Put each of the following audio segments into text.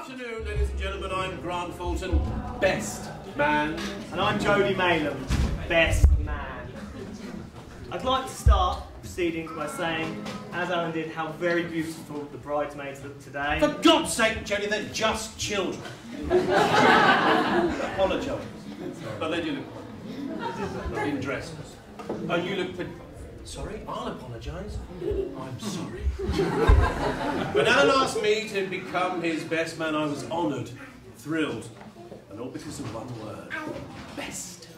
afternoon, ladies and gentlemen. I'm Grant Fulton, best man. And I'm Jody, best man. I'd like to start proceedings by saying, as Alan did, how very beautiful the bridesmaids look today. For God's sake, Jody, they're just children. Apologise. But they do look well. In dresses. Oh, you look... Sorry, I'll apologise. I'm sorry. When Alan asked me to become his best man, I was honoured, thrilled, and all because of one word. Best.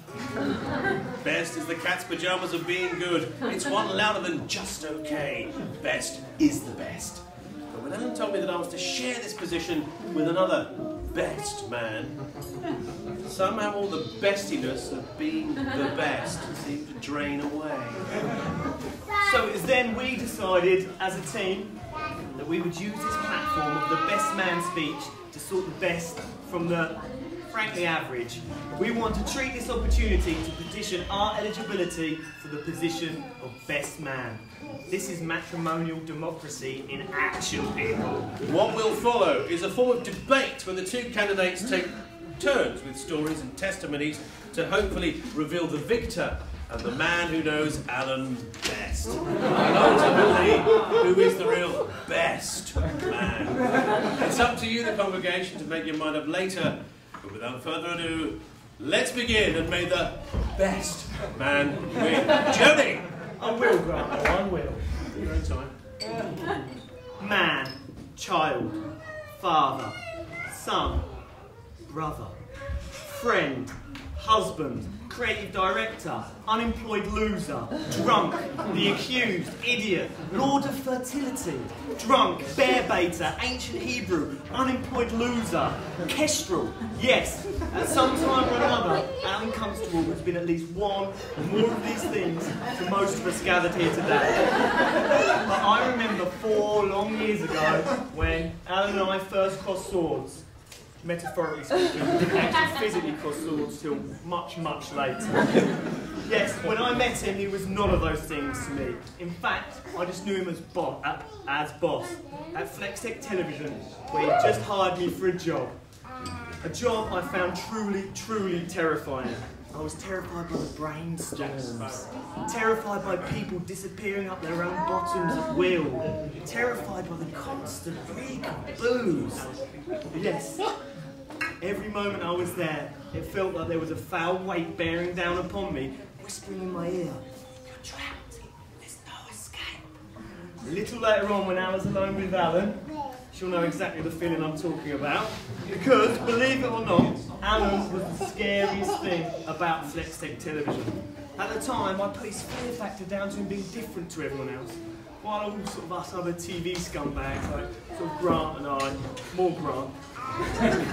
Best is the cat's pyjamas of being good. It's one louder than just okay. Best is the best. But when Alan told me that I was to share this position with another best man, somehow all the bestiness of being the best seemed to drain away. So it was then we decided, as a team, that we would use this platform of the best man speech to sort the best from the frankly average. We want to treat this opportunity to petition our eligibility for the position of best man. This is matrimonial democracy in action, people. What will follow is a form of debate where the two candidates take turns with stories and testimonies to hopefully reveal the victor and the man who knows Alan best. And ultimately, who is the real best man. It's up to you, the congregation, to make your mind up later. But without further ado, let's begin, and may the best man win. Jody! I will, Grant, I will. Your own time. Man, child, father, son, brother, friend, husband, creative director, unemployed loser, drunk, the accused, idiot, lord of fertility, drunk, bear baiter, ancient Hebrew, unemployed loser, kestrel. Yes, at some time or another, Alan Constable has been at least one or more of these things to most of us gathered here today. But I remember 4 long years ago when Alan and I first crossed swords. Metaphorically speaking, we didn't actually physically cross swords till much, much later. Yes, when I met him, he was none of those things to me. In fact, I just knew him as boss at FlexTech Television, where he just hired me for a job. A job I found truly, truly terrifying. I was terrified by the brainstorms, terrified by people disappearing up their own bottoms at will, terrified by the constant reek of booze. Yes, every moment I was there, it felt like there was a foul weight bearing down upon me, whispering in my ear, "You're trapped, there's no escape." A little later on, when I was alone with Alan, she'll know exactly the feeling I'm talking about, because, believe it or not, Alan was the scariest thing about FlexTech Television. At the time, I put his fear factor down to him being different to everyone else, while all sort of us other TV scumbags, like sort of Grant and I, more Grant,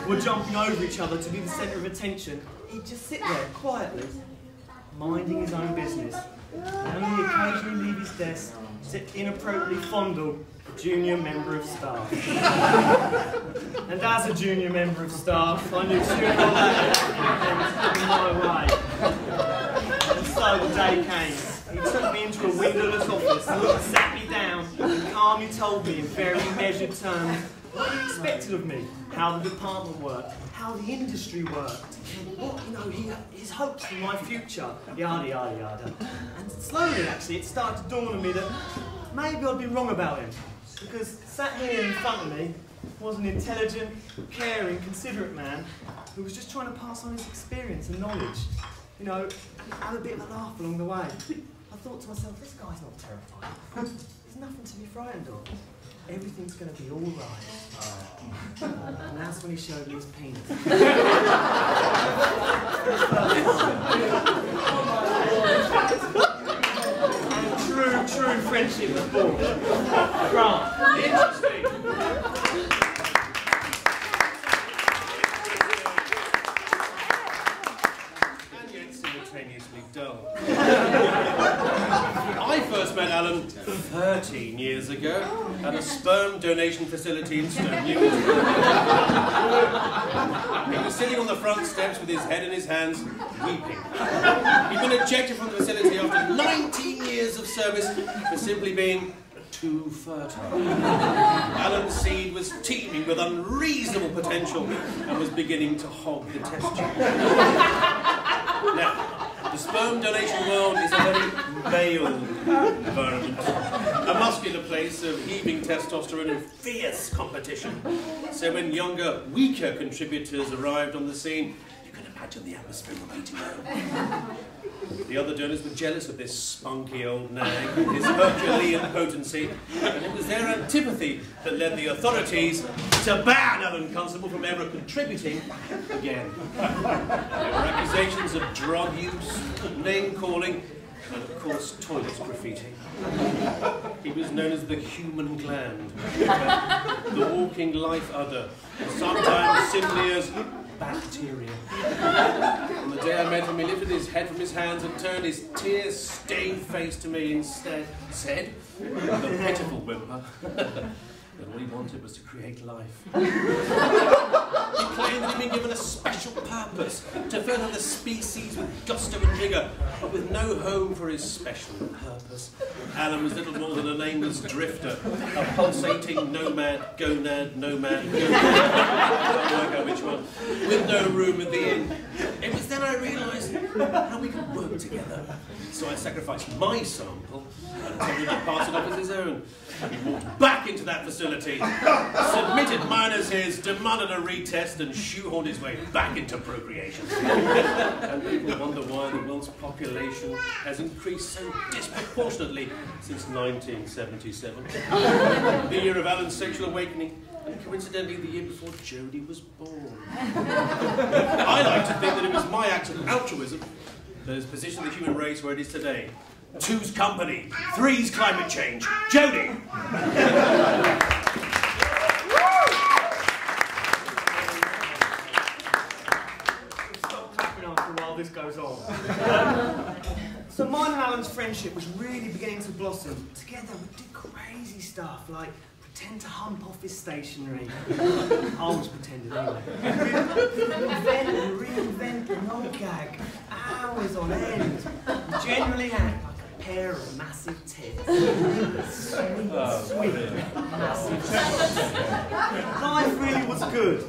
were jumping over each other to be the centre of attention. He'd just sit there, quietly, minding his own business, and only occasionally leave his desk to inappropriately fondle a junior member of staff. And as a junior member of staff, I knew sooner or later things coming my way. And so the day came. He took me into a windowless office, sat me down, and calmly told me in very measured terms what he expected of me, how the department worked, how the industry worked, what, his hopes for my future, yada, yada, yada. And slowly, actually, it started to dawn on me that maybe I'd been wrong about him, because sat here in front of me was an intelligent, caring, considerate man who was just trying to pass on his experience and knowledge, and have a bit of a laugh along the way. I thought to myself, this guy's not terrifying. There's nothing to be frightened of. Everything's going to be all right. And that's when he showed me his penis. And true friendship was born. Grant. Interesting. And yet simultaneously dull. I first met Alan 13 years ago at a sperm donation facility in Stone Newton. He was sitting on the front steps with his head in his hands, weeping. He'd been ejected from the facility after 19 years of service for simply being too fertile. Alan's seed was teeming machine with unreasonable potential and was beginning to hog the test tube. Now, the sperm donation world is a very male environment, a muscular place of heaving testosterone and fierce competition. So when younger, weaker contributors arrived on the scene, you can imagine the atmosphere of waiting room. The other donors were jealous of this spunky old nag, his Herculean potency, and it was their antipathy that led the authorities to ban Alan Constable from ever contributing again. There were accusations of drug use, name-calling, and of course toilet graffiti. He was known as the human gland, the walking life udder, sometimes simply as bacteria. On the day I met him, he lifted his head from his hands and turned his tear-stained face to me instead, said, with a pitiful whimper, that all he wanted was to create life. He claimed that he'd been given a special purpose, to further the species with gusto and vigour, but with no home for his special purpose. Alan was little more than a nameless drifter, a pulsating nomad, gonad, nomad, gonad, I don't work out which one, with no room at the inn. It was then I realised how we could work together. So I sacrificed my sample and told him to pass it off as his own. And he walked back into that facility, submitted mine as his, demanded a retest, and shoehorned his way back into procreation. And people wonder why the world's population has increased so disproportionately since 1977. The year of Alan's sexual awakening, and coincidentally the year before Jody was born. I like to think that it was my act of altruism that has positioned the human race where it is today. 2's company, 3's climate change. Jody! Stop clapping after a while, this goes on. So mine and Alan's friendship was really beginning to blossom. Together we did crazy stuff, like pretend to hump off his stationery. I was pretending anyway. Invent and reinvent an old gag, hours on end. We generally act like a pair of massive tits. Sweet, massive tits. Life really was good.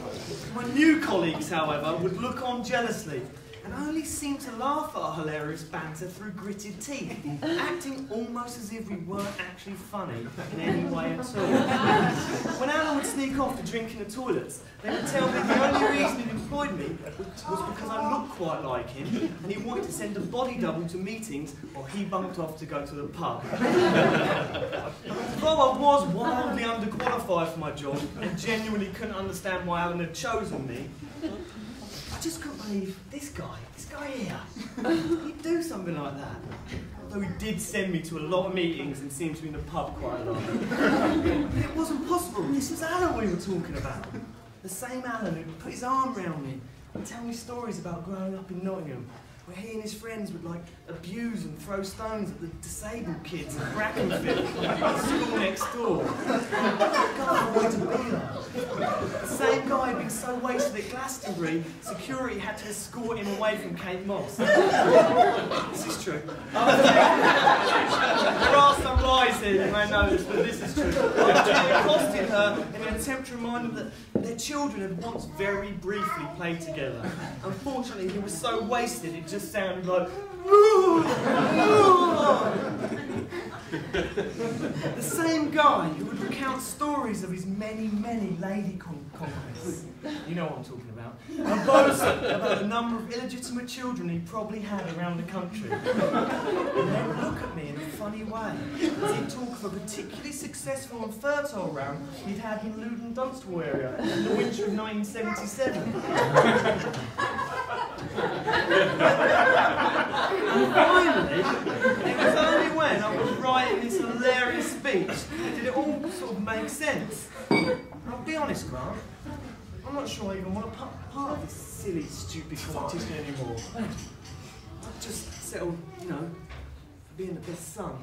My new colleagues, however, would look on jealously and only seemed to laugh at our hilarious banter through gritted teeth, acting almost as if we weren't actually funny in any way at all. When Alan would sneak off to drink in the toilets, they would tell me the only reason he'd employed me was because I looked quite like him, and he wanted to send a body double to meetings while he bunked off to go to the pub. Though I was wildly underqualified for my job and genuinely couldn't understand why Alan had chosen me, I just couldn't believe this guy here, he'd do something like that. Although he did send me to a lot of meetings and seemed to be in the pub quite a lot. It wasn't possible. This was Alan we were talking about. The same Alan who would put his arm around me and tell me stories about growing up in Nottingham, where he and his friends would like abuse and throw stones at the disabled kids at Brackenfield, the school next door. That guy I wanted to be like. The same guy had been so wasted at Glastonbury, security had to escort him away from Kate Moss. This is true. There are some lies here, you may know this, but this is true. I accosted her in an attempt to remind them that their children had once very briefly played together. Unfortunately, he was so wasted it just sounded like the same guy who would recount stories of his many lady conquests. You know what I'm talking about. And boast about the number of illegitimate children he probably had around the country. And they would look at me in a funny way as he'd talk of a particularly successful and fertile round he'd had in Loudon Dunstable area in the winter of 1977. And finally, it was only when I was writing this hilarious speech did it all sort of make sense. I'll be honest, Grant, I'm not sure I even want to be part of this silly, stupid competition anymore. I've just settled, you know, for being the best son.